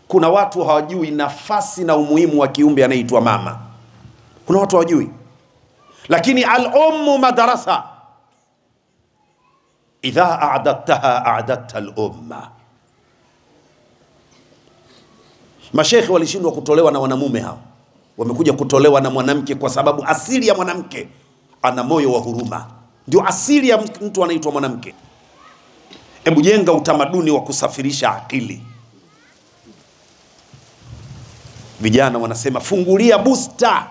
Kuna watu hawajui nafasi na umuhimu wa kiumbe anaitwa mama. Kuna watu hawajui. Lakini al-ummu madrasa. Idha a'dadtaha a'dadta al-umma. Mashekhi walishindwa kutolewa na wanamume hao. Wamekuja kutolewa na mwanamke kwa sababu asili ya mwanamke ana moyo wa huruma. Ndio asili ya mtu anaitwa mwanamke. Hebu jenga utamaduni wa kusafirisha akili. Vijana wanasema fungulia booster.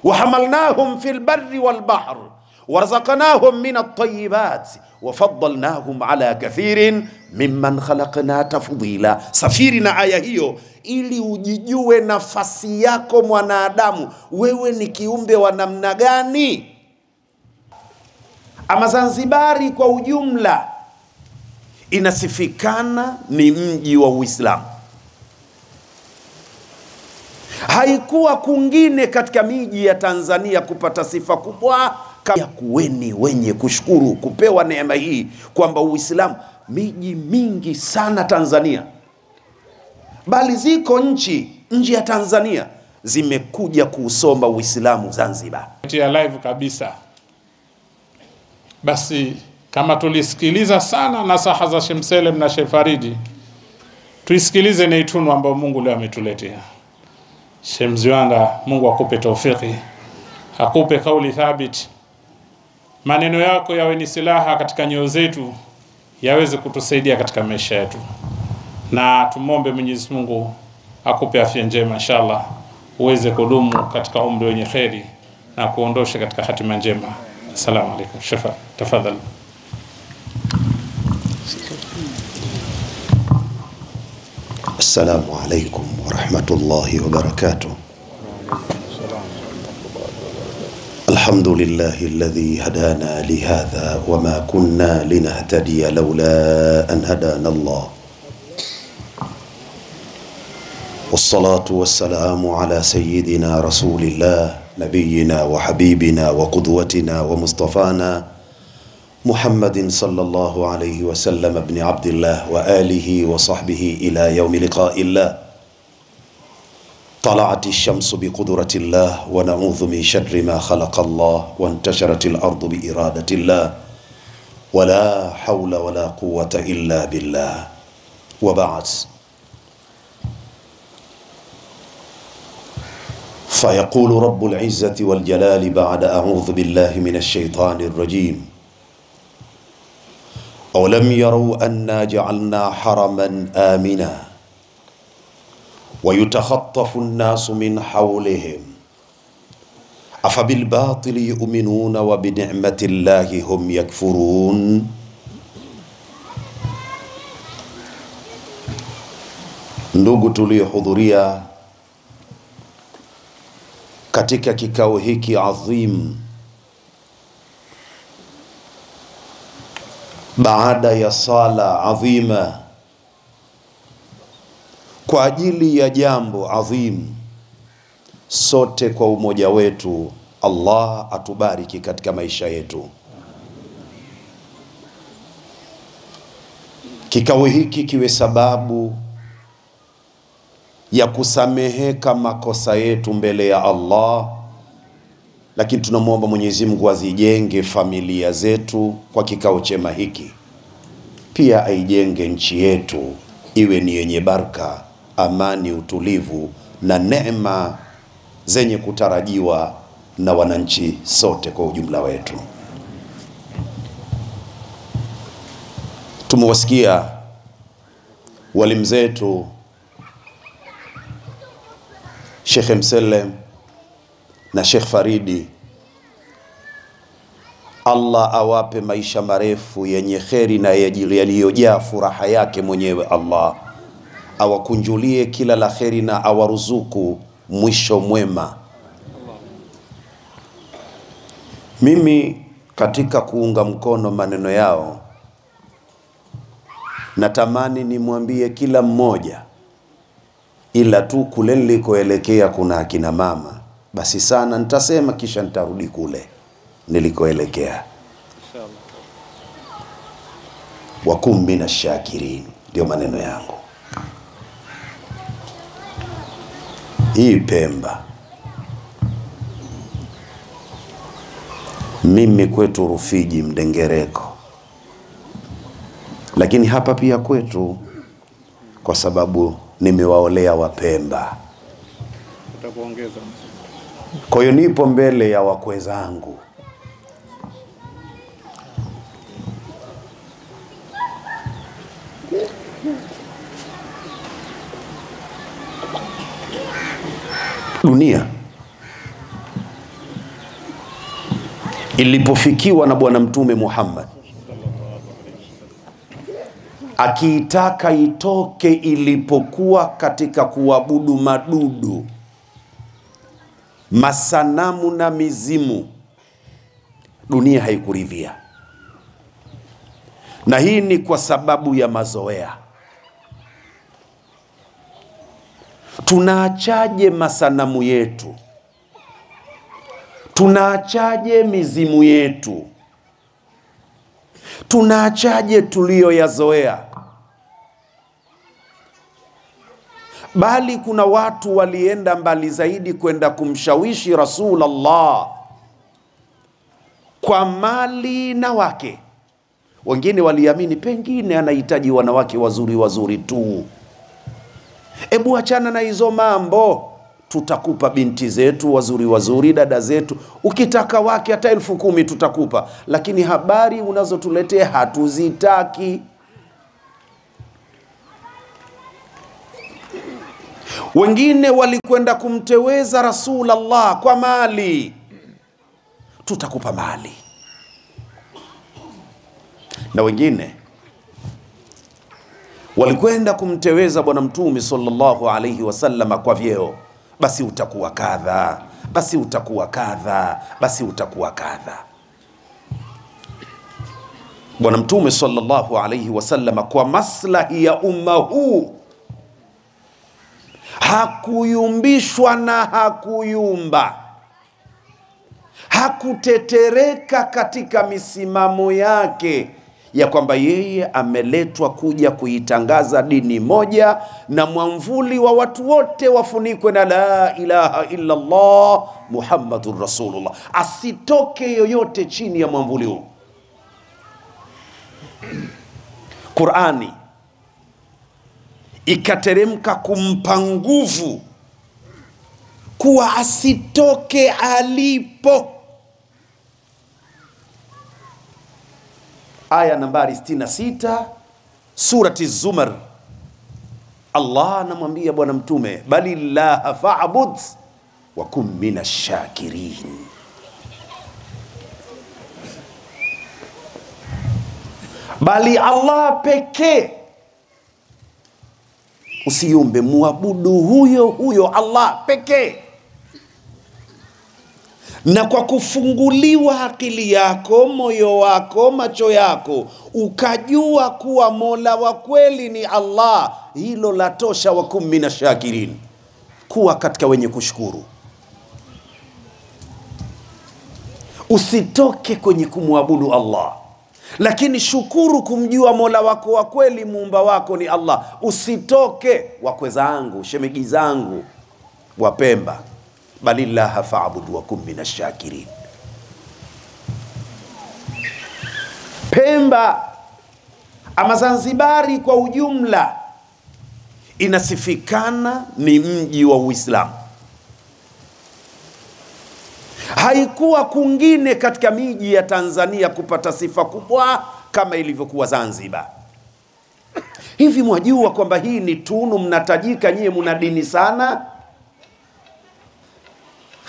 Wahamalnahum fil barri wal bahr warzaqnahum min at-tayyibat wafaddalnahum ala kathirin mimman khalaqna tafdila. Safiri na aya hiyo ili ujijue nafasi yako mwanadamu. Wewe ni kiumbe wa namna gani? Ama Zanzibari kwa ujumla inasifikana ni mji wa Uislamu. Haikuwa kungine katika miji ya Tanzania kupata sifa kubwa kama kuweni wenye kushukuru kupewa neema hii kwamba Uislamu. Miji mingi sana Tanzania, bali ziko nchi nje ya Tanzania zimekuja kuusoma Uislamu Zanzibar. Ya live kabisa. Basi kama tulisikiliza sana nasaha za Sheikh Mselem na Sheikh Faridi, tuisikilize na itunu ambao Mungu leo ametuletea. Sheikh Mziwanda, Mungu akupe taufiki, akupe kauli thabiti, maneno yako yawe ni silaha katika nyoyo zetu, yaweze kutusaidia katika maisha yetu. Na tumombe Mwenyezi Mungu akupe afya njema inshallah, uweze kudumu katika umri wenye kheri na kuondosha katika hatima njema. Assalamu alaikum. Shafa, tafadhali. Assalamu alaikum wa rahmatullahi wa barakatuh. Alhamdulillahi alladhi hadana lihadha wa ma kunna linahtadiya lawla an hadana Allah. Wassalatu wassalamu ala sayyidina rasulillah نبينا وحبيبنا وقدوتنا ومصطفانا محمد صلى الله عليه وسلم ابن عبد الله وآله وصحبه إلى يوم لقاء الله. طلعت الشمس بقدرة الله ونعوذ من شر ما خلق الله وانتشرت الأرض بإرادة الله ولا حول ولا قوة إلا بالله. وبعد، فيقول رب العزة والجلال بعد أعوذ بالله من الشيطان الرجيم: أولم يروا أنا جعلنا حرما آمنا ويتخطف الناس من حولهم أفبالباطل يؤمنون وبنعمة الله هم يكفرون. Ndugu tuliohudhuria katika kikao hiki adhim, baada ya sala adhima kwa ajili ya jambo adhim, sote kwa umoja wetu Allah atubariki katika maisha yetu. Kikao hiki kiwe sababu ya kusameheka makosa yetu mbele ya Allah, lakini tunamwomba Mwenyezi Mungu azijenge familia zetu kwa kikao chema hiki. Pia aijenge nchi yetu iwe ni yenye baraka, amani, utulivu na neema zenye kutarajiwa na wananchi sote kwa ujumla wetu. Tumewasikia walimu zetu Sheikh Mselem na Sheikh Faridi, Allah awape maisha marefu yenye kheri na yaliyojaa furaha yake mwenyewe. Allah awakunjulie kila la kheri na awaruzuku mwisho mwema. Mimi katika kuunga mkono maneno yao, natamani nimwambie kila mmoja, ila tu kule nilikoelekea kuna akina mama, basi sana nitasema kisha nitarudi kule nilikoelekea. Inshallah. Wakum minash shakirin, ndio maneno yangu. Hii Pemba, mimi kwetu Rufiji Mdengereko, lakini hapa pia kwetu kwa sababu nimewaolea Wapemba, kwa hiyo nipo mbele ya wakwe zangu. Dunia ilipofikiwa na Bwana Mtume Muhammad akiitaka itoke ilipokuwa katika kuabudu madudu, masanamu na mizimu, dunia haikuridhia. Na hii ni kwa sababu ya mazoea. Tunaachaje masanamu yetu? Tunaachaje mizimu yetu? Tunaachaje tuliyoyazoea? Bali kuna watu walienda mbali zaidi kwenda kumshawishi Rasulullah kwa mali na wake. Wengine waliamini pengine anahitaji wanawake wazuri wazuri tu. Ebu achana na hizo mambo, tutakupa binti zetu wazuri wazuri, dada zetu, ukitaka wake hata 10,000 tutakupa, lakini habari unazotuletea hatuzitaki. Wengine walikwenda kumteweza Rasulullah kwa mali, tutakupa mali. Na wengine walikwenda kumteweza Bwana Mtume sallallahu alayhi wasallam kwa vyeo, basi utakuwa kadha, basi utakuwa kadha, basi utakuwa kadha. Bwana Mtume sallallahu alayhi wasallam kwa maslahi ya umma huu hakuyumbishwa na hakuyumba, hakutetereka katika misimamo yake ya kwamba yeye ameletwa kuja kuitangaza dini moja, na mwamvuli wa watu wote wafunikwe na la ilaha illa Allah Muhammadur Rasulullah. Asitoke yoyote chini ya mwamvuli huu. Qur'ani ikateremka kumpa nguvu kuwa asitoke alipo. Aya nambari 66 surati Zumar, Allah anamwambia Bwana Mtume, balillaha fa'bud wa kum minash shakirin. Bali Allah pekee usiumbe, muabudu huyo huyo Allah pekee. Na kwa kufunguliwa akili yako, moyo wako, macho yako, ukajua kuwa Mola wa kweli ni Allah, hilo la tosha. Wa kum minash shakirin, kuwa katika wenye kushukuru. Usitoke kwenye kumwabudu Allah, lakini shukuru kumjua Mola wako wa kweli, muumba wako ni Allah. Usitoke. Wakwe zangu, shemegi zangu wa Pemba, balillaha fa'budu wa kum minash shakirin. Pemba ama Zanzibari kwa ujumla inasifikana ni mji wa Uislamu. Haikuwa kungine katika miji ya Tanzania kupata sifa kubwa kama ilivyokuwa Zanzibar. Hivi mwajua kwamba hii ni tunu, mnatajika nyie mna dini sana?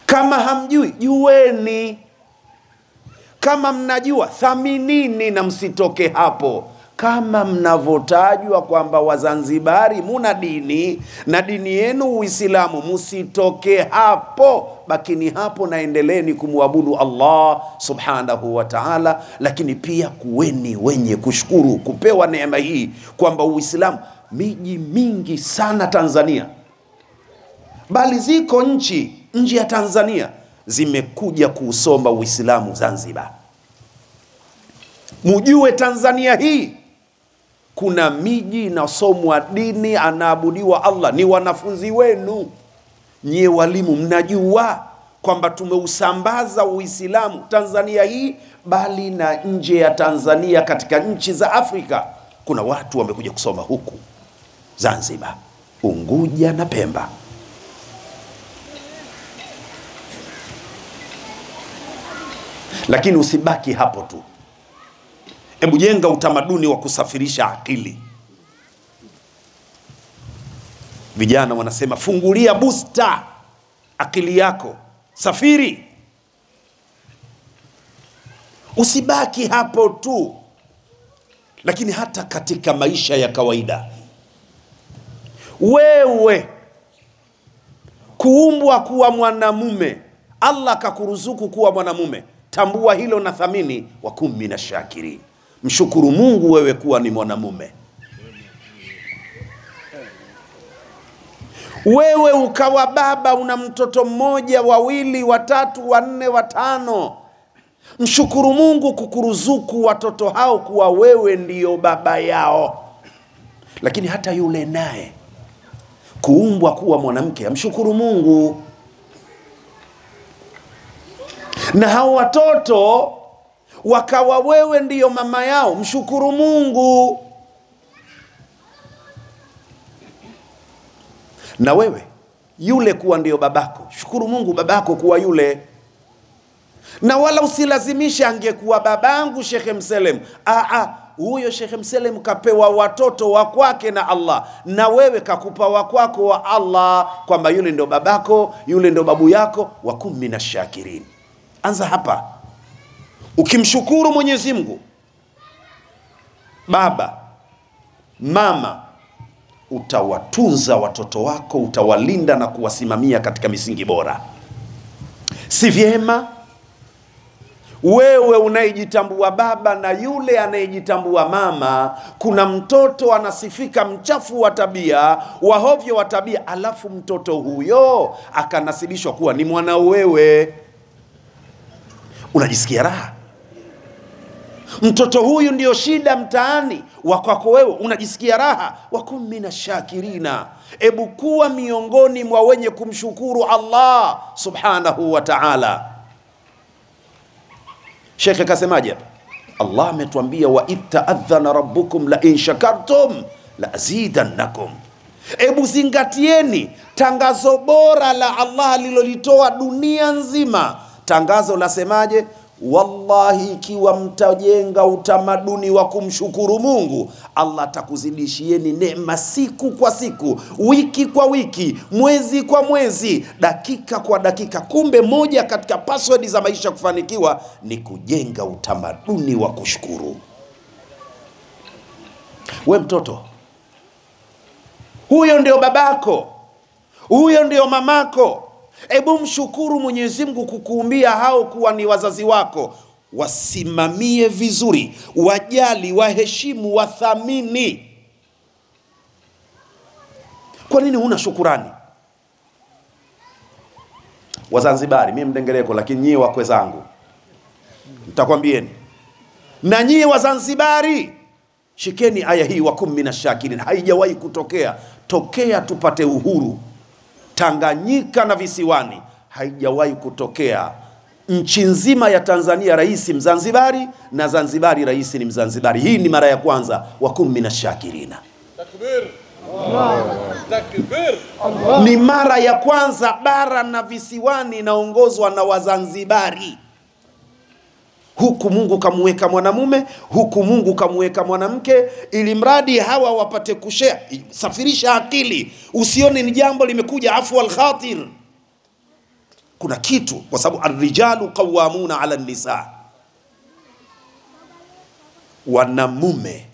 Kama hamjui, jueni. Kama mnajua, thaminini na msitoke hapo. Kama mnavotajwa kwamba Wazanzibari muna dini na dini yenu Uislamu, msitoke hapo. Bakini hapo na endeleeni kumwabudu Allah subhanahu wa ta'ala. Lakini pia kuweni wenye kushukuru kupewa neema hii, kwamba Uislamu, miji mingi sana Tanzania, bali ziko nchi nje ya Tanzania zimekuja kuusoma Uislamu Zanzibar. Mujue Tanzania hii kuna miji inasomwa dini, anaabudiwa Allah, ni wanafunzi wenu. Nyie walimu mnajua kwamba tumeusambaza Uislamu Tanzania hii, bali na nje ya Tanzania, katika nchi za Afrika. Kuna watu wamekuja kusoma huku Zanzibar, Unguja na Pemba. Lakini usibaki hapo tu. Hebu jenga utamaduni wa kusafirisha akili. Vijana wanasema fungulia booster akili yako, safiri. Usibaki hapo tu. Lakini hata katika maisha ya kawaida, wewe kuumbwa kuwa mwanamume, Allah kakuruzuku kuwa mwanamume, tambua hilo na thamini. Wa kum minashakirin, mshukuru Mungu wewe kuwa ni mwanamume. Wewe ukawa baba, una mtoto mmoja, wawili, watatu, wanne, watano, mshukuru Mungu kukuruzuku watoto hao kuwa wewe ndiyo baba yao. Lakini hata yule naye kuumbwa kuwa mwanamke, amshukuru Mungu. Na hao watoto wakawa wewe ndiyo mama yao, mshukuru Mungu. Na wewe yule kuwa ndiyo babako, shukuru Mungu babako kuwa yule. Na wala usilazimisha angekuwa babangu Sheikh Mselem. Huyo Sheikh Mselem kapewa watoto wa kwake na Allah, na wewe kakupa wa kwako wa Allah, kwamba yule ndio babako, yule ndio babu yako. Wa kum minashakirin. Anza hapa. Ukimshukuru Mwenyezi Mungu, baba, mama, utawatunza watoto wako, utawalinda na kuwasimamia katika misingi bora. Si vyema wewe unayejitambua baba na yule anayejitambua mama, kuna mtoto anasifika mchafu wa tabia, wahovyo wa tabia, alafu mtoto huyo akanasibishwa kuwa ni mwana wewe. Unajisikia raha? Mtoto huyu ndio shida mtaani, wakwako wewe unajisikia raha. Wa kum minashakirina, ebu kuwa miongoni mwa wenye kumshukuru Allah subhanahu wa ta'ala. Sheikh kasemaje? Allah ametuambia wa itta'adhana rabbukum la in shakartum la azidannakum. Ebu zingatieni tangazo bora la Allah alilolitoa dunia nzima. Tangazo lasemaje? Wallahi, ikiwa mtajenga utamaduni wa kumshukuru Mungu, Allah atakuzidishieni neema siku kwa siku, wiki kwa wiki, mwezi kwa mwezi, dakika kwa dakika. Kumbe moja katika password za maisha kufanikiwa ni kujenga utamaduni wa kushukuru. We mtoto, huyo ndio babako, huyo ndio mamako. Ebu mshukuru Mwenyezi Mungu kukuumbia hao kuwa ni wazazi wako. Wasimamie vizuri, wajali, waheshimu, wathamini. Kwa nini huna shukurani? Wazanzibari, mimi Mdengereko, lakini nyie wakwe zangu nitakwambieni. Na nyie Wazanzibari, shikeni aya hii, wa kum minashakirin. Haijawahi kutokea tokea tupate uhuru Tanganyika na visiwani, haijawahi kutokea nchi nzima ya Tanzania rais Mzanzibari na Zanzibari rais ni Mzanzibari. Hii ni mara ya kwanza. Wa kum minashakirina. Takbir. Allah. Takbir. Allah. Ni mara ya kwanza bara na visiwani inaongozwa na Wazanzibari. Huku Mungu kamuweka mwanamume, huku Mungu kamuweka mwanamke, ili mradi hawa wapate kushare. Safirisha akili, usione ni jambo limekuja afu al-khatir. Kuna kitu, kwa sababu ar-rijalu qawwamuna 'ala an-nisa. Wanamume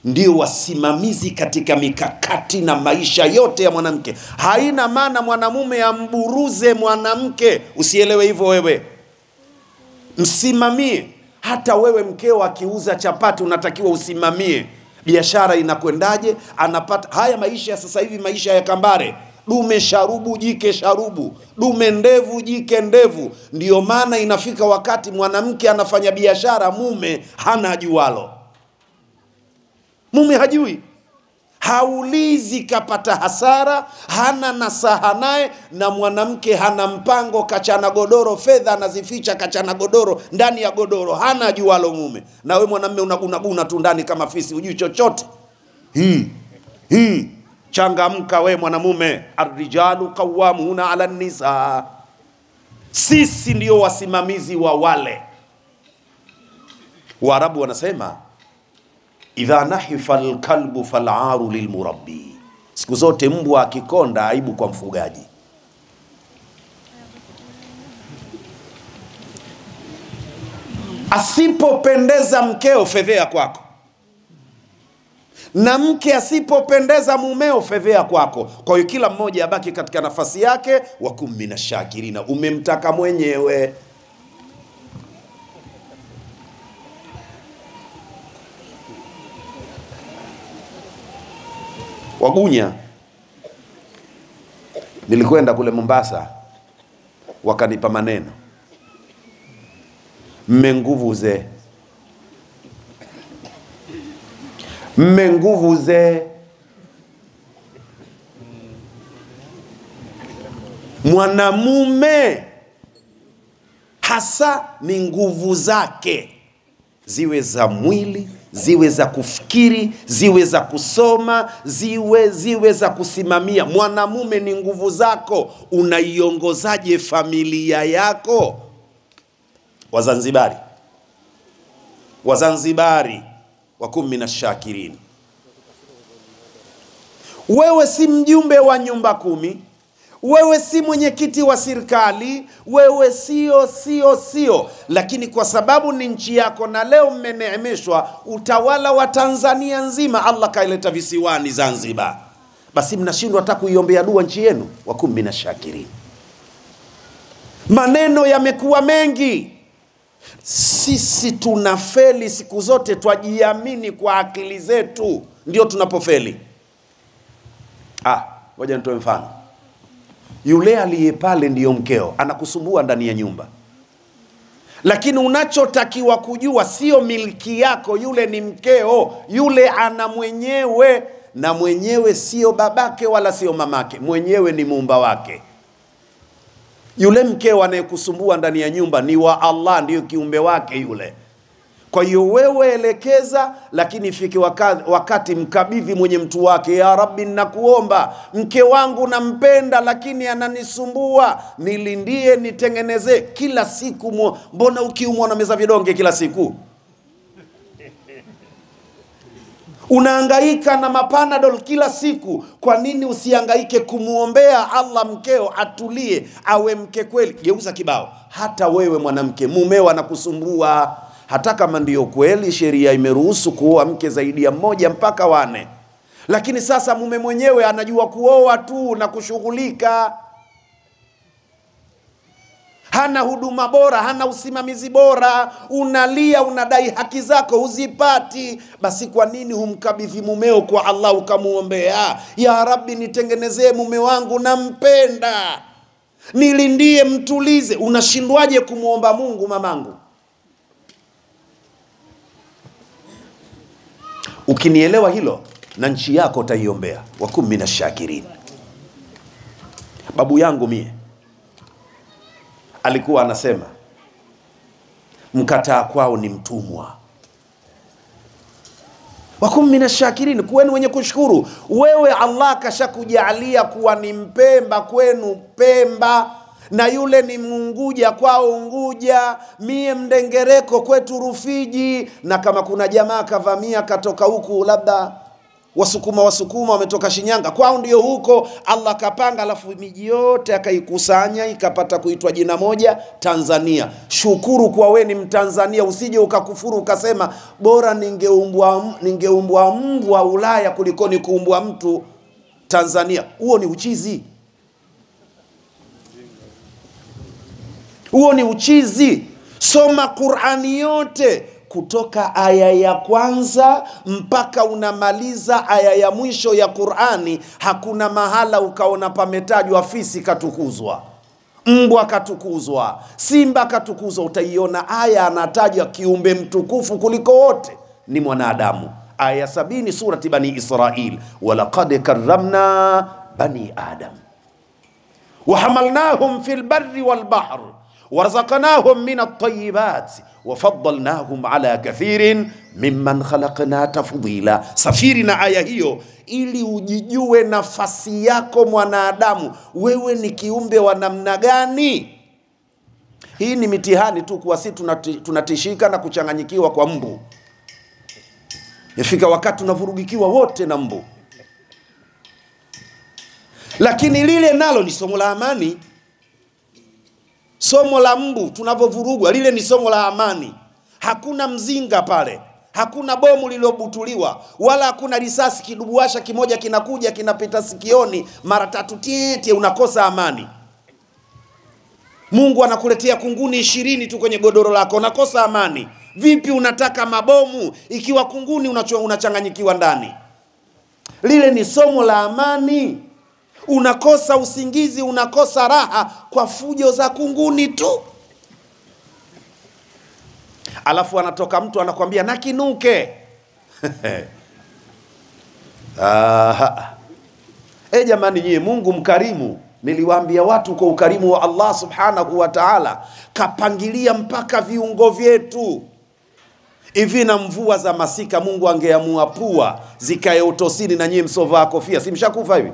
ndio wasimamizi katika mikakati na maisha yote ya mwanamke. Haina maana mwanamume amburuze mwanamke, usielewe hivyo wewe. Msimamie. Hata wewe mkeo akiuza chapati unatakiwa usimamie. Biashara inakwendaje? Anapata haya maisha ya sasa hivi, maisha ya Kambare. Dume sharubu, jike sharubu. Dume ndevu, jike ndevu. Ndiyo maana inafika wakati mwanamke anafanya biashara, mume hana jualo. Mume hajui. haulizi kapata hasara, hana nasaha naye, na mwanamke hana mpango, kachana godoro, fedha anazificha kachana godoro, ndani ya godoro hana jualo mume. Na we mwanamume unagunaguna tu ndani kama fisi, hujui chochote. Changamka we mwanamume. Arrijalu qawwamuna ala nisa, sisi ndio wasimamizi wa wale. Waarabu wanasema idha nahifa alkalbu falaru lilmurabbi, siku zote mbwa akikonda aibu kwa mfugaji. Asipopendeza mkeo, fedhea kwako, na mke asipopendeza mumeo, fedhea kwako. Kwa hiyo kila mmoja abaki katika nafasi yake. Wa kum minashakirina, umemtaka mwenyewe. Wagunya, nilikwenda kule Mombasa, wakanipa maneno, mmenguvuze, mmenguvuze. Mwanamume hasa ni nguvu zake, ziwe za mwili, ziwe za kufikiri, ziwe za kusoma, ziwe za kusimamia. Mwanamume ni nguvu zako. Unaiongozaje familia yako? Wazanzibari wa kum minashakirin, wewe si mjumbe wa nyumba 10, wewe si mwenyekiti wa serikali, wewe sio, lakini kwa sababu ni nchi yako na leo mmeneemeshwa utawala wa Tanzania nzima, Allah kaileta visiwani Zanzibar, basi mnashindwa hata kuiombea dua nchi yenu. Wa kum minashakirin. Maneno yamekuwa mengi. Sisi tunafeli siku zote, twajiamini kwa akili zetu, ndio tunapofeli. Ngoja nitoe mfano. Yule aliye pale ndiyo mkeo, anakusumbua ndani ya nyumba, lakini unachotakiwa kujua sio miliki yako, yule ni mkeo, yule ana mwenyewe, na mwenyewe sio babake wala sio mamake, mwenyewe ni muumba wake. Yule mkeo anayekusumbua ndani ya nyumba ni wa Allah, ndiyo kiumbe wake yule. Kwa hiyo wewe elekeza, lakini ifike wakati mkabidhi mwenye mtu wake. Ya Rabbi, nakuomba mke wangu nampenda, lakini ananisumbua, nilindie, nitengeneze kila siku. Mbona ukiumwa na meza vidonge kila siku? Unahangaika na mapanadol kila siku, kwa nini usihangaike kumuombea Allah mkeo atulie, awe mke kweli? Geuza kibao. Hata wewe mwanamke, mumeo anakusumbua, hata kama ndiyo kweli sheria imeruhusu kuoa mke zaidi ya mmoja mpaka 4, lakini sasa mume mwenyewe anajua kuoa tu na kushughulika, hana huduma bora, hana usimamizi bora, unalia, unadai haki zako huzipati. Basi kwa nini humkabidhi mumeo kwa Allah ukamuombea, ya Rabbi, nitengenezee mume wangu, nampenda, nilindie, mtulize? Unashindwaje kumuomba Mungu mamangu? Ukinielewa hilo, na nchi yako utaiombea. Wa kum minashakirin. Babu yangu mie alikuwa anasema mkataa kwao ni mtumwa. Wa kum minashakirin, kuweni wenye kushukuru. Wewe Allah kashakujalia kuwa ni Mpemba kwenu Pemba, na yule ni Munguja kwao Unguja, mie Mdengereko kwetu Rufiji, na kama kuna jamaa kavamia katoka huku, labda Wasukuma wametoka Shinyanga, kwao ndio huko. Allah kapanga, alafu miji yote akaikusanya ikapata kuitwa jina moja, Tanzania. Shukuru kwa we ni Mtanzania, usije ukakufuru ukasema bora ningeumbwa mbwa Ulaya kulikoni kuumbwa mtu Tanzania. Huo ni uchizi. Huo ni uchizi. Soma Qur'ani yote kutoka aya ya kwanza mpaka unamaliza aya ya mwisho ya Qur'ani. Hakuna mahala ukaona pametajwa fisi katukuzwa, mbwa katukuzwa, simba katukuzwa. Utaiona aya anataja kiumbe mtukufu kuliko wote ni mwanadamu. aya 70 surati Bani Israil, walaqad karramna bani Adam wahamalnahum fil barri wal bahr warzaqnahum min at-tayyibat wafaddalnahum ala kathirin mimman khalaqna tafdila. Safiri na aya hiyo ili ujijue nafasi yako mwanadamu, wewe ni kiumbe wa namna gani. Hii ni mitihani tu kwa sisi tunatishika na kuchanganyikiwa kwa mbu. Ifika wakati tunavurugikiwa wote na mbu. Lakini lile nalo ni somo la amani. Somo la mbu tunavovurugwa, lile ni somo la amani. Hakuna mzinga pale, hakuna bomu lilobutuliwa, wala hakuna risasi kidubuasha kimoja kinakuja kinapita sikioni mara 3 tieti, unakosa amani. Mungu anakuletea kunguni 20 tu kwenye godoro lako, unakosa amani. Vipi unataka mabomu ikiwa kunguni unachanganyikiwa ndani? Lile ni somo la amani. Unakosa usingizi, unakosa raha kwa fujo za kunguni tu. Alafu anatoka mtu anakuambia nakinuke. Jamani nyie, Mungu mkarimu. Niliwaambia watu kwa ukarimu wa Allah subhanahu wa ta'ala kapangilia mpaka viungo vyetu. Hivi na mvua za masika Mungu angeamua pua zikae utosini na nyie msovaa kofia, si mshakufa hivi?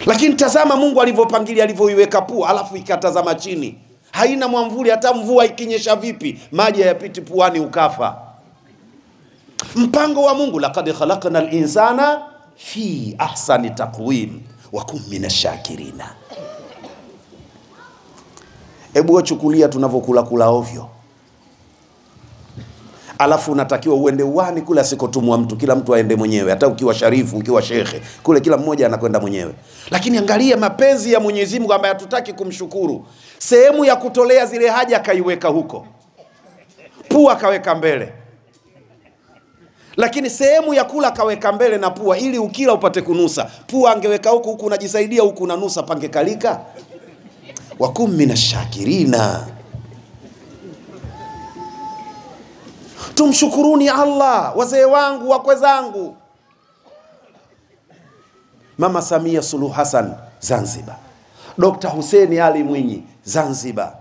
Lakini tazama Mungu alivyopangilia, alivyoiweka pua, alafu ikatazama chini. Haina mwamvuli, hata mvua ikinyesha vipi maji hayapiti puani ukafa. Mpango wa Mungu, laqad khalaqna al-insana fi ahsani taqwim wa kum minashakirina. Hebu wachukulia tunavokula kula ovyo. Alafu unatakiwa uende uwani kula sikotumwa mtu, kila mtu aende mwenyewe. Hata ukiwa sharifu, ukiwa shekhe, kule kila mmoja anakwenda mwenyewe. Lakini angalia mapenzi ya Mwenyezi Mungu ambaye hatutaki kumshukuru. Sehemu ya kutolea zile haja kaiweka huko, pua kaweka mbele. Lakini sehemu ya kula kaweka mbele na pua, ili ukila upate kunusa. Pua angeweka huku unajisaidia, huku unanusa, pangekalika. Wakum minashakirina. Tumshukuruni Allah, wazee wangu, wakwe zangu. Mama Samia Suluhu Hassan Zanzibar, Dr. Hussein Ali Mwinyi Zanzibar,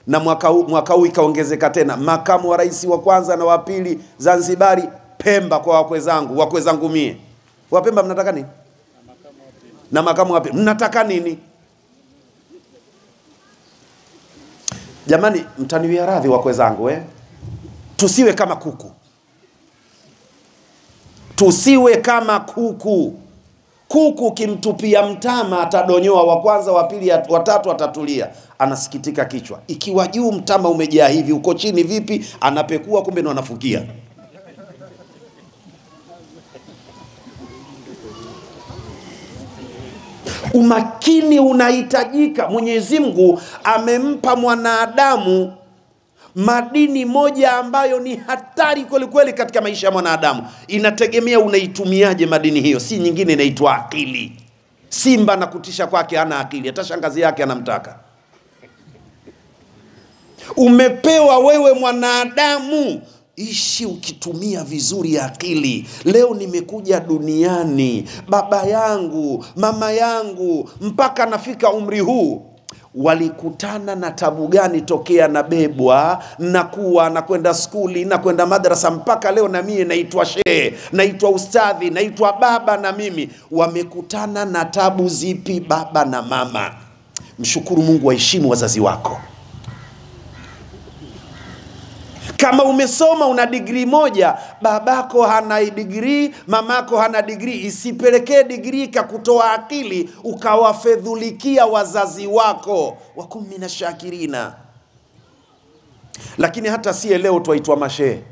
na mwaka huu ikaongezeka tena makamu wa rais wa kwanza na wa pili Zanzibari, Pemba kwa wakwe zangu mie. Wa Pemba mnataka nini? Na makamu wa pili mnataka nini? Jamani, mtaniwia radhi wakwe zangu tusiwe kama kuku. Tusiwe kama kuku. Kuku kimtupia mtama atadonyoa, wa kwanza, wa pili, wa tatu atatulia. Anasikitika kichwa. Ikiwa juu mtama umejaa hivi, uko chini vipi? Anapekua, kumbe ndo anafukia. Umakini unahitajika. Mwenyezi Mungu amempa mwanadamu madini moja ambayo ni hatari kweli kweli katika maisha ya mwanadamu. Inategemea unaitumiaje madini hiyo. Si nyingine, inaitwa akili. Simba na kutisha kwake ana akili, hata shangazi yake anamtaka. Umepewa wewe mwanadamu, ishi ukitumia vizuri akili. Leo nimekuja duniani, baba yangu, mama yangu, mpaka nafika umri huu, walikutana na tabu gani tokea na bebwa na kuwa na kwenda skuli na kwenda madrasa mpaka leo na mie naitwa shehe, naitwa ustadhi, naitwa baba. Na mimi wamekutana na tabu zipi baba na mama? Mshukuru Mungu, waheshimu wazazi wako. Kama umesoma una degree moja, babako hana degree, mamako hana degree, isipelekee degree kakutoa akili ukawafedhulikia wazazi wako. Wakum minashakirina. Lakini hata si leo tuaitwa mashehe.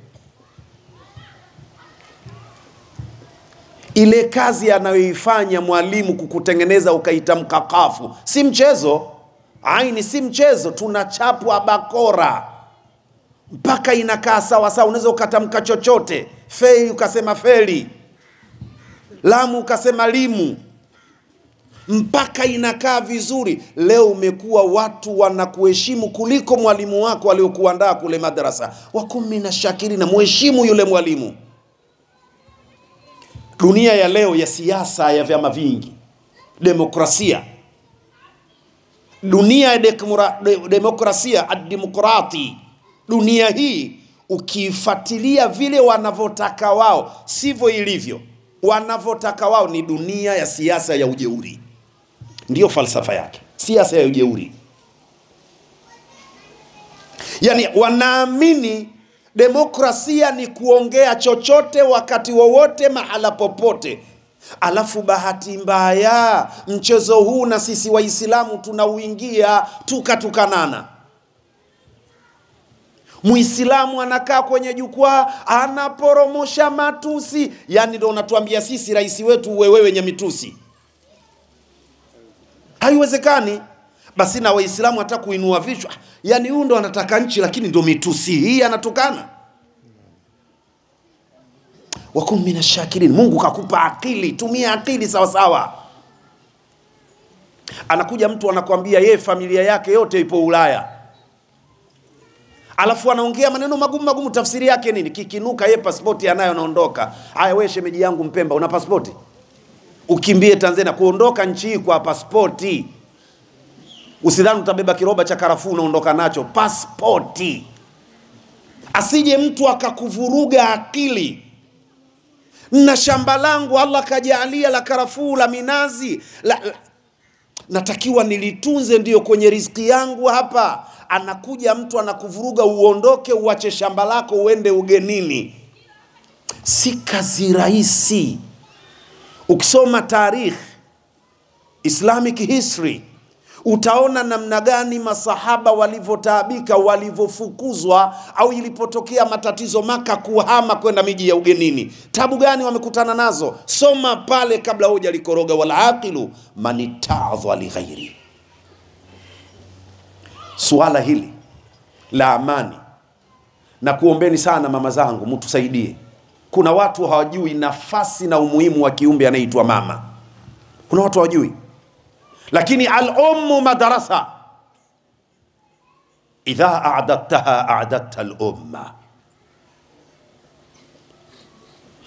Ile kazi anayoifanya mwalimu kukutengeneza ukaita mkakafu, si mchezo. Aini si mchezo. Tunachapwa bakora mpaka inakaa sawa sawa. Unaweza ukatamka chochote. Fei ukasema feli, lamu ukasema limu. mpaka inakaa vizuri. Leo umekuwa watu wanakuheshimu kuliko mwalimu wako aliokuandaa kule madrasa. Wakum minashakirina, muheshimu yule mwalimu. Dunia ya leo ya siasa ya vyama vingi, demokrasia, dunia ya demokrasia ad-demokrati, dunia hii ukifuatilia vile wanavyotaka wao sivyo ilivyo. Wanavyotaka wao ni dunia ya siasa ya ujeuri. Ndiyo falsafa yake, siasa ya ujeuri. Yani wanaamini demokrasia ni kuongea chochote wakati wowote mahala popote. Alafu bahati mbaya mchezo huu na sisi Waislamu tunauingia tukatukanana. Muislamu anakaa kwenye jukwaa anaporomosha matusi. Yani ndio unatuambia sisi rais wetu wewe nyamitusi. Haiwezekani. Basi na Waislamu hata kuinua vichwa. Yani huyu ndo anataka nchi lakini ndo mitusi hii anatukana. Wakum minashakirin, Mungu kakupa akili, tumia akili sawa sawa. Anakuja mtu anakuambia yeye familia yake yote ipo Ulaya. Alafu anaongea maneno magumu magumu, tafsiri yake nini? Kikinuka yeye pasipoti anayo naondoka. Haya wewe shemeji yangu Mpemba una pasipoti? Ukimbie Tanzania kuondoka nchi hii kwa pasipoti. Usidhani utabeba kiroba cha karafuu unaondoka nacho, pasipoti. Asije mtu akakuvuruga akili. Na shamba langu Allah kajalia la karafuu la minazi natakiwa nilitunze, ndio kwenye riziki yangu hapa. Anakuja mtu anakuvuruga uondoke uache shamba lako uende ugenini. Si kazi rahisi. Ukisoma tarikh, Islamic history, utaona namna gani masahaba walivyotaabika, walivyofukuzwa, au ilipotokea matatizo Maka kuhama kwenda miji ya ugenini. Tabu gani wamekutana nazo? Soma pale kabla hoja likoroga. Wal aqilu manita'adha li ghairi. Suala hili la amani, na kuombeni sana mama zangu mtusaidie. Kuna watu hawajui nafasi na umuhimu wa kiumbe anaitwa mama. Kuna watu hawajui. Lakini al-ummu madrasa. Idha a'dadtaha a'dadta al-umma.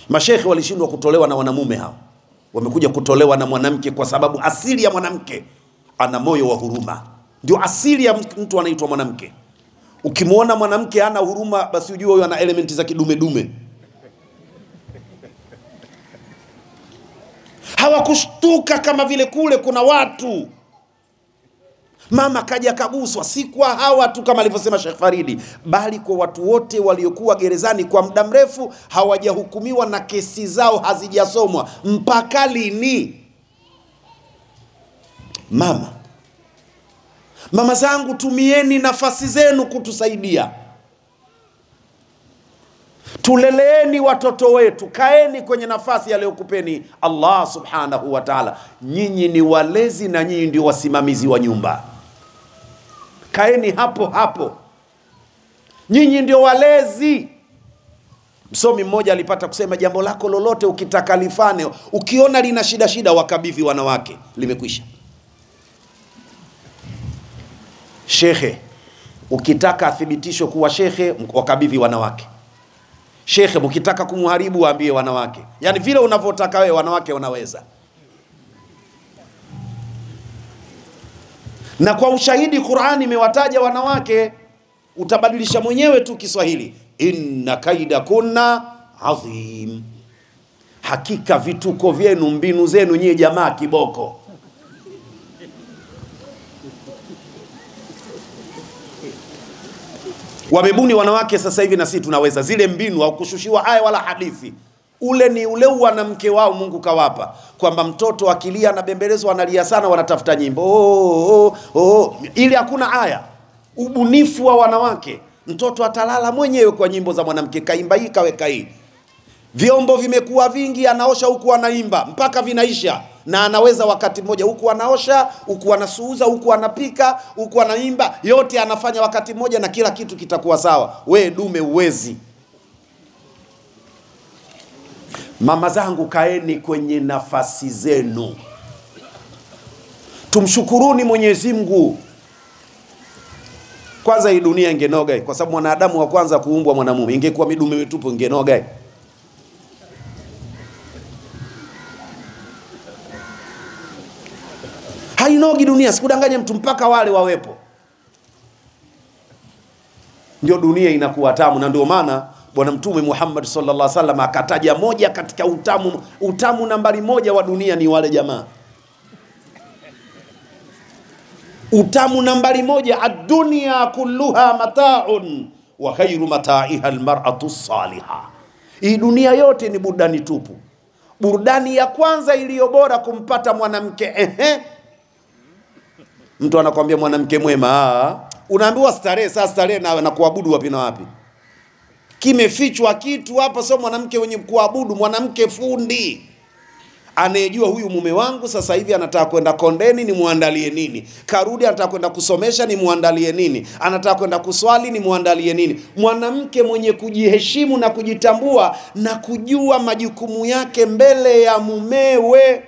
Mashekhi walishindwa kutolewa na wanamume hao. Wamekuja kutolewa na mwanamke kwa sababu asili ya mwanamke ana moyo wa huruma. Ndio asili ya mtu anaitwa mwanamke. Ukimuona mwanamke ana huruma basi ujue huyo ana elementi za kidume dume. Hawakushtuka kama vile kule kuna watu. Mama kaja kaguswa, si kwa hawa tu kama alivyosema Sheikh Faridi, bali kwa watu wote waliokuwa gerezani kwa muda mrefu hawajahukumiwa na kesi zao hazijasomwa. Mpaka lini? Mama zangu, tumieni nafasi zenu kutusaidia. Tuleleeni watoto wetu, kaeni kwenye nafasi aliyokupeni Allah subhanahu wa ta'ala. Nyinyi ni walezi na nyinyi ndio wasimamizi wa nyumba. Kaeni hapo hapo. Nyinyi ndio walezi. Msomi mmoja alipata kusema jambo lako lolote ukitaka lifane, ukiona lina shida wakabidhi wanawake, limekwisha. Shekhe, ukitaka athibitisho kuwa shekhe, wakabidhi wanawake. Shekhe, mkitaka kumharibu waambie wanawake. Yani vile unavyotaka wewe, wanawake wanaweza. Na kwa ushahidi Qur'ani imewataja wanawake, utabadilisha mwenyewe tu Kiswahili. Inna kaida kunna azim. Hakika vituko vyenu, mbinu zenu nyie jamaa kiboko. Wamebuni wanawake sasa hivi na sisi tunaweza. Zile mbinu au kushushiwa aya wala hadithi. Ule ni ule wanamke wao Mungu kawapa. Kwamba mtoto akilia na bembelezo analia sana, wanatafuta nyimbo. Ili hakuna aya. Ubunifu wa wanawake. Mtoto atalala mwenyewe kwa nyimbo za mwanamke, kaimba hii kaweka hii. Vyombo vimekuwa vingi, anaosha huku anaimba mpaka vinaisha. Na anaweza wakati mmoja huku anaosha, huku anasuuza, huku anapika, huku anaimba, yote anafanya wakati mmoja na kila kitu kitakuwa sawa. We dume uwezi. Mama zangu, kaeni kwenye nafasi zenu. Tumshukuruni Mwenyezi Mungu. Kwanza hii dunia ingenoga, kwa sababu mwanadamu wa kwanza kuumbwa mwanamume. Ingekuwa midume mitupu ingenoga. Hainogi dunia, sikudanganya mtu, mpaka wale wawepo ndio dunia inakuwa tamu. Na ndio maana Bwana Mtume Muhammad sallallahu alaihi wasallam akataja moja katika utamu nambari moja wa dunia ni wale jamaa. Utamu nambari moja, ad-dunya kulluha mata'un wa khairu mata'iha al-mar'atu as-salihah. Hii dunia yote ni burudani tupu. Burudani ya kwanza iliyo bora kumpata mwanamke. Mtu anakuambia mwanamke mwema, unaambiwa starehe. Sasa starehe na kuabudu wapi na wapi? Kimefichwa kitu hapa. Sio mwanamke wenye kuabudu, mwanamke fundi anayejua huyu mume wangu sasa hivi anataka kwenda kondeni, ni muandalie nini? Karudi anataka kwenda kusomesha, ni muandalie nini? Anataka kwenda kuswali, ni muandalie nini? Mwanamke mwenye kujiheshimu na kujitambua na kujua majukumu yake mbele ya mumewe.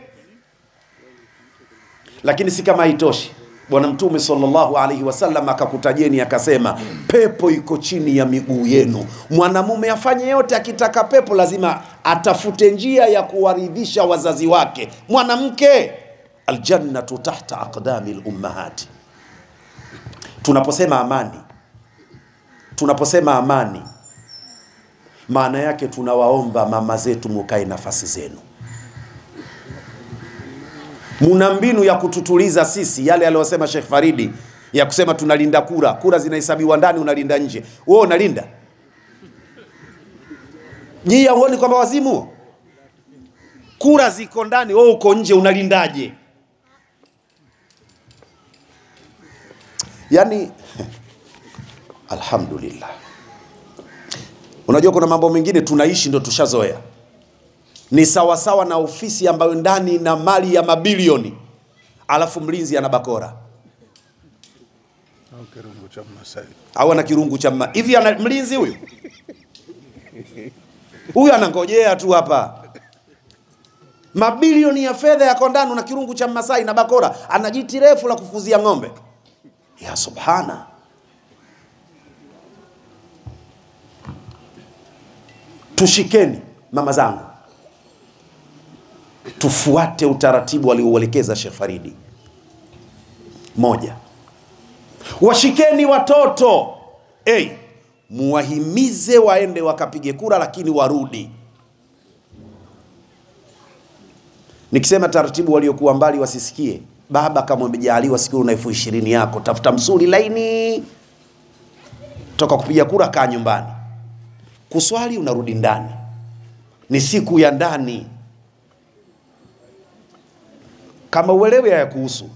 Lakini si kama haitoshi, Bwana Mtume sallallahu alaihi wasallam akakutajeni akasema, pepo iko chini ya miguu yenu. Mwanamume afanye yote, akitaka pepo lazima atafute njia ya kuwaridhisha wazazi wake. Mwanamke, aljannatu tahta aqdami al-ummahat. Tunaposema amani, maana yake tunawaomba mama zetu mukae nafasi zenu. Muna mbinu ya kututuliza sisi, yale aliyosema Sheikh Faridi ya kusema tunalinda kura. Kura zinahesabiwa ndani, unalinda nje. Wewe unalinda? Nyie huoni kwamba wazimu? Kura ziko ndani, wewe uko nje, unalindaje? Yani alhamdulillah. Unajua kuna mambo mengine tunaishi ndo tushazoea. Ni sawa sawa na ofisi ambayo ndani na mali ya mabilioni, alafu mlinzi ana bakora au kirungu cha Masai, au ana kirungu cha hivi. Ana mlinzi huyu anangojea tu hapa. Mabilioni ya fedha yako ndani na kirungu cha Masai na bakora, ana jiti refu la kufuzia ng'ombe. Ya subhana. Tushikeni mama zangu, tufuate utaratibu aliouelekeza Sheikh Faridi. Moja, washikeni watoto. Muwahimize waende wakapige kura, lakini warudi. Nikisema taratibu waliokuwa mbali wasisikie. Baba kama umejaliwa siku una 20,000 yako, tafuta msuli laini, toka kupiga kura, kaa nyumbani. Kuswali unarudi ndani. Ni siku ya ndani. Kama uelewe ya kuhusu.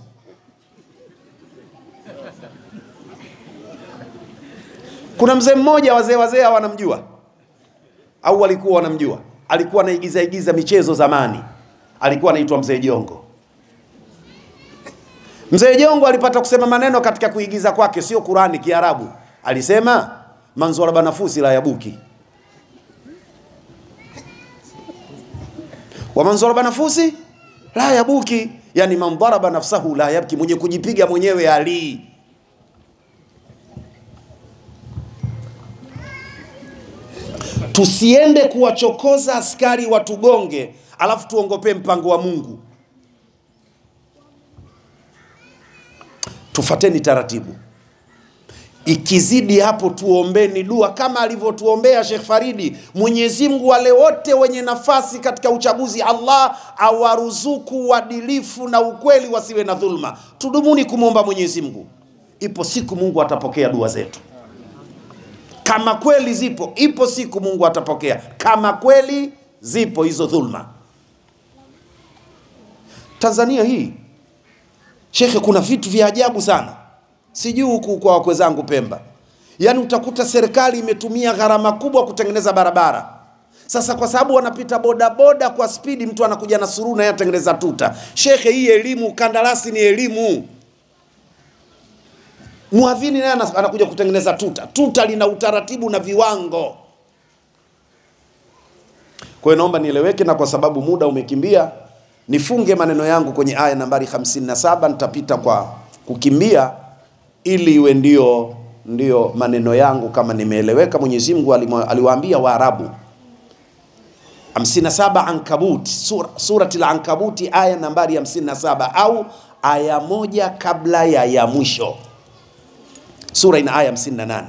Kuna mzee mmoja, wazee wanamjua au walikuwa wanamjua. Alikuwa anaigiza michezo zamani. Alikuwa anaitwa Mzee Jongo. Mzee Jongo alipata kusema maneno katika kuigiza kwake, sio Qurani, Kiarabu. Alisema manzura banafusi la yabuki. Wa manzura banafusi la yabuki, yani man daraba nafsahu la yabki, mwenye kujipiga mwenyewe ali. Tusiende kuwachokoza askari watugonge, alafu tuongope mpango wa Mungu. Tufateni taratibu. Ikizidi hapo tuombeni dua kama alivyotuombea Sheikh Faridi. Mwenyezi Mungu wale wote wenye nafasi katika uchaguzi, Allah awaruzuku uadilifu na ukweli, wasiwe na dhulma. Tudumuni kumwomba Mwenyezi Mungu. Ipo siku Mungu atapokea dua zetu. Kama kweli zipo, ipo siku Mungu atapokea. Kama kweli zipo hizo dhulma. Tanzania hii, Shekhe, kuna vitu vya ajabu sana. Sijui huku kwa wakwe zangu Pemba. Yaani utakuta serikali imetumia gharama kubwa kutengeneza barabara. Sasa kwa sababu wanapita bodaboda kwa spidi, mtu anakuja na suruna na yeye atengeneza tuta. Shekhe, hii elimu, kandarasi ni elimu. Muadhini naye anakuja kutengeneza tuta. Tuta lina utaratibu na viwango. Kwa hiyo naomba nieleweke, na kwa sababu muda umekimbia, Nifunge maneno yangu kwenye aya nambari 57, nitapita kwa kukimbia ili iwe ndio maneno yangu kama nimeeleweka. Mwenyezi Mungu aliwaambia Waarabu 57 Ankabut, surati al-Ankabuti aya nambari 57, au aya moja kabla ya mwisho. Sura ina aya 58.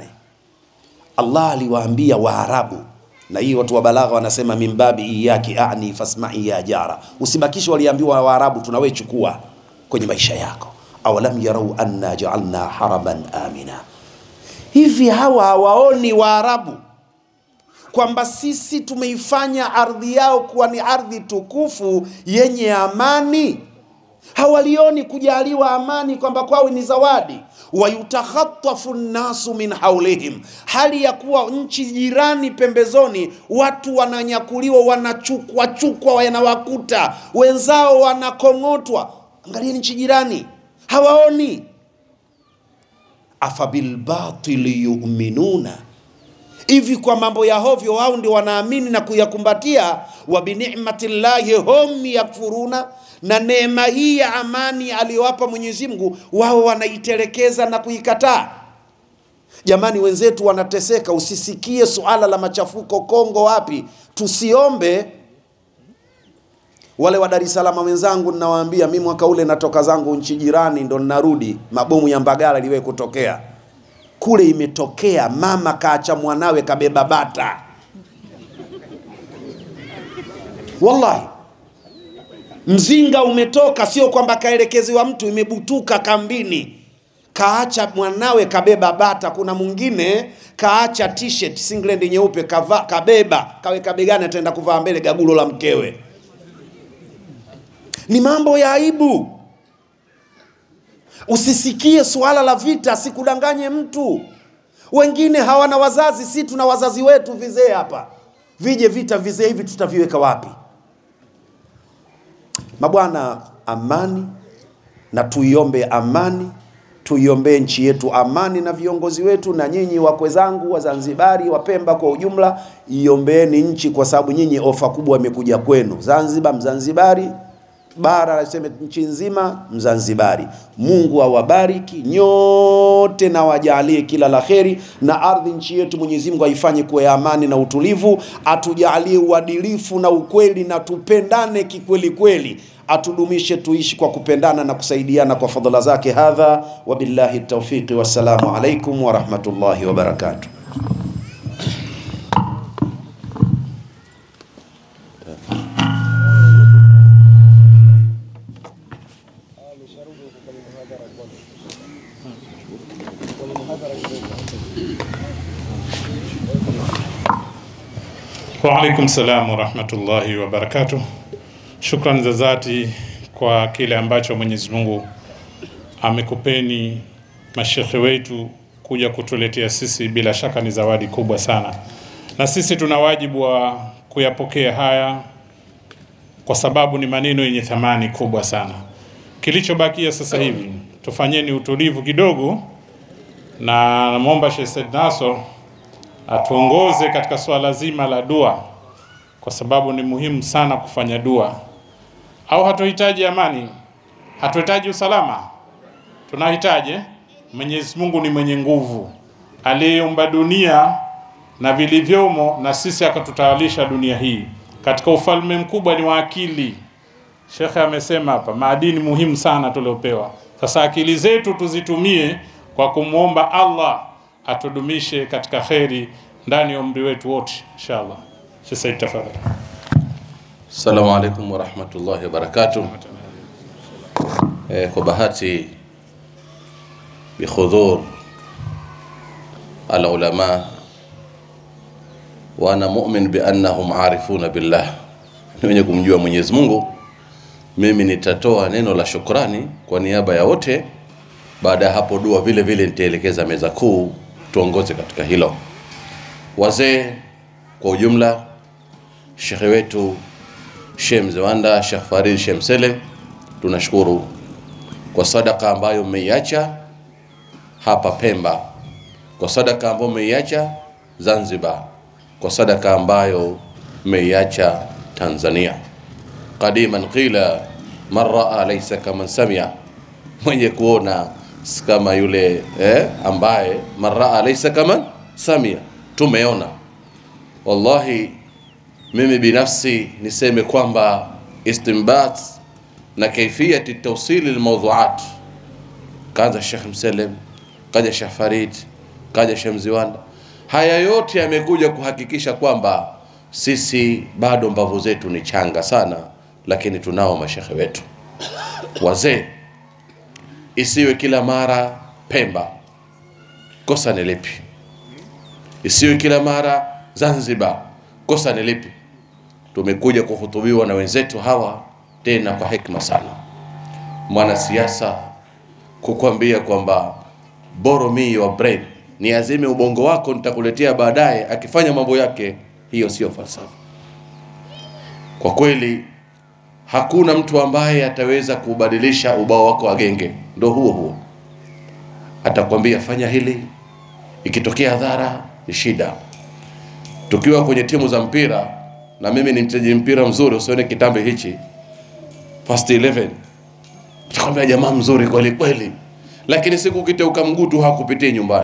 Allah aliwaambia Waarabu, na hii watu wa balagha wanasema mimbabi iyaki a'ni fasma'i ya jara. Usibakishe waliambiwa Waarabu tunawe chukua kwenye maisha yako. Awalam yarau anna ja'alna haraban amina. Hivi hawaoni Waarabu kwamba sisi tumeifanya ardhi yao kuwa ni ardhi tukufu yenye amani? Hawalioni kujaliwa amani kwamba kwao ni zawadi? Wayutakhatafu nasu min haulihim, hali ya kuwa nchi jirani pembezoni watu wananyakuliwa, wanachukwa wanawakuta wenzao wanakongotwa. Angalia nchi jirani, hawaoni? Afabil batili yu'minuna, hivi kwa mambo ya hovyo wao ndio wanaamini na kuyakumbatia? Wa bi ni'matillahi hum yakfuruna, na neema hii ya amani aliyowapa Mwenyezi Mungu wao wanaitelekeza na kuikataa. Jamani, wenzetu wanateseka. Usisikie suala la machafuko Kongo wapi, tusiombe. Wale wa Dar es Salaam wenzangu ninawaambia, mimi mwaka ule natoka zangu nchi jirani, ndo ninarudi mabomu ya Mbagala liwe kutokea kule. Imetokea mama kaacha mwanawe kabeba bata, wallahi mzinga umetoka, sio kwamba kaelekezewa mtu, imebutuka kambini. Kaacha mwanawe kabeba bata. Kuna mwingine kaacha t-shirt singlet nyeupe kabeba kaweka begani, ataenda kuvaa mbele gagulo la mkewe. Ni mambo ya aibu. Usisikie suala la vita, sikudanganye mtu. Wengine hawana wazazi, si tuna wazazi wetu vizee hapa. Vije vita vizee hivi tutaviweka wapi? Mabwana, amani, na tuiombe amani, tuiombe nchi yetu amani, na viongozi wetu, na nyinyi wakwe zangu wa Zanzibari, wa Pemba kwa ujumla, iombeeni nchi, kwa sababu nyinyi ofa kubwa imekuja kwenu. Zanzibar, Mzanzibari, bara naseme nchi nzima Mzanzibari. Mungu awabariki nyote na wajalie kila la kheri, na ardhi nchi yetu Mwenyezi Mungu aifanye kuwa amani na utulivu, atujalie uadilifu na ukweli, na tupendane kikweli kweli, atudumishe tuishi kwa kupendana na kusaidiana kwa fadhila zake. Hadha wabillahi tawfiqi, wassalamu alaikum wa rahmatullahi wa barakatuh. Wa alaikum salam wa rahmatullahi wa barakatuh. Shukran za dhati kwa kile ambacho Mwenyezi Mungu amekupeni mashekhe wetu kuja kutuletea sisi. Bila shaka ni zawadi kubwa sana, na sisi tuna wajibu wa kuyapokea haya, kwa sababu ni maneno yenye thamani kubwa sana. Kilichobakia sasa hivi tufanyeni utulivu kidogo, na namuomba Sheikh Said Nasor atuongoze katika swala zima la dua, kwa sababu ni muhimu sana kufanya dua. Au hatuhitaji amani? Hatuhitaji usalama? Tunahitaji. Mwenyezi Mungu ni mwenye nguvu, aliyeumba dunia na vilivyomo, na sisi akatutawalisha dunia hii. Katika ufalme mkubwa ni wa akili. Shekhe amesema hapa maadini muhimu sana tuliopewa. Sasa akili zetu tuzitumie kwa kumuomba Allah atudumishe katika kheri ndani ya umri wetu wote inshallah. Sheikh tafadhali. Assalamu alaikum wa rahmatullahi wa barakatuh. Kwa bahati bihudhur al-ulama wa ana mu'min bi annahum arifuna billah, ni wenye kumjua Mwenyezi Mungu. Mimi nitatoa neno la shukrani kwa niaba ya wote. Baada ya hapo dua vile vile nitaelekeza meza kuu tuongoze katika hilo. Wazee kwa ujumla, shekhe wetu Sheikh Mzewanda, Sheikh Farid Shemsele, tunashukuru kwa sadaka ambayo mmeiacha hapa Pemba, kwa sadaka ambayo mmeiacha Zanzibar, kwa sadaka ambayo mmeiacha Tanzania. Qadiman qila man raa laysa kaman samia, mwenye kuona kama yule ambaye man raa laysa kaman samia. Tumeona wallahi, mimi binafsi niseme kwamba istinbat na kaifiyati tawsili almawduat, kaanza Sheikh Mselem, kaja Sheikh Farid, kaja Sheikh Mziwanda, haya yote yamekuja kuhakikisha kwamba sisi bado mbavu zetu ni changa sana, lakini tunao mashekhe wetu wazee. Isiwe kila mara Pemba, kosa ni lipi? Isiwe kila mara Zanzibar, kosa ni lipi? Tumekuja kuhutubiwa na wenzetu hawa tena kwa hikma sana. Mwanasiasa kukwambia kwamba borrow me your brain, ni azime ubongo wako nitakuletea baadaye, akifanya mambo yake, hiyo sio falsafa. Kwa kweli hakuna mtu ambaye ataweza kubadilisha ubao wako wa genge, ndo huo. Atakwambia fanya hili, ikitokea adhara ni shida. Tukiwa kwenye timu za mpira, na mimi ni mchezaji mpira mzuri, usione kitambe hichi first 11, utakwambia jamaa mzuri kweli kweli, lakini siku kiteuka mguu tu hakupitii nyumbani.